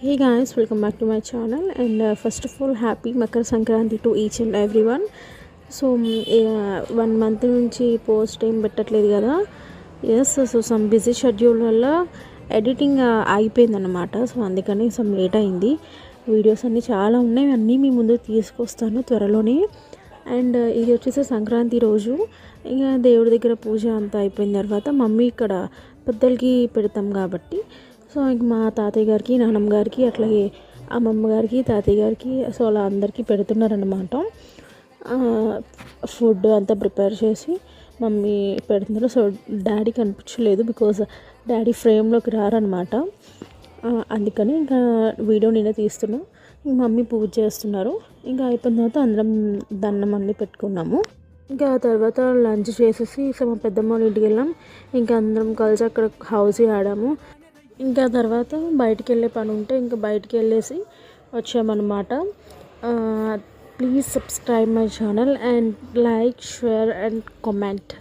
Hey guys, welcome back to my channel and first of all happy Makar Sankranti to each and everyone. So 1 month నుంచి post ఏం పెట్టట్లేదు కదా. So some busy schedule వల్ల editing అయిపోయిందన్నమాట. So అందుకని some late అయింది. Videos అన్నీ చాలా ఉన్నాయి, అన్నీ మీ ముందు తీసుకొస్తాను త్వరలోనే. అండ్ ఇది వచ్చేసి సంక్రాంతి రోజు ఇక దేవుడి దగ్గర పూజ అంతా అయిపోయిన తర్వాత మమ్మీ ఇక్కడ పెద్దలకి పెడతాం కాబట్టి సో ఇంక మా తాతయ్య గారికి, నాన్నమ్మ గారికి, అట్లాగే అమ్మమ్మ గారికి, తాతయ్య గారికి, సో అలా అందరికీ పెడుతున్నారన్నమాట. ఫుడ్ అంతా ప్రిపేర్ చేసి మమ్మీ పెడుతున్నారు. సో డాడీ కనిపించలేదు బికాజ్ డాడీ ఫ్రేమ్లోకి రారనమాట. అందుకని ఇంకా వీడియో నేనే తీస్తున్నా. మమ్మీ పూజ చేస్తున్నారు. ఇంకా అయిపోయిన తర్వాత అందరం దండం అన్నీ పెట్టుకున్నాము. ఇంకా తర్వాత లంచ్ చేసేసి సో మా పెద్దమ్మ వాళ్ళ ఇంటికి వెళ్ళాం. ఇంకా అందరం కలిసి అక్కడ హౌస్ ఆడాము. ఇంకా తర్వాత బయటికి వెళ్ళే పని ఉంటే ఇంకా బయటికి వెళ్ళేసి వచ్చామన్నమాట. Please subscribe my channel and like, share and comment.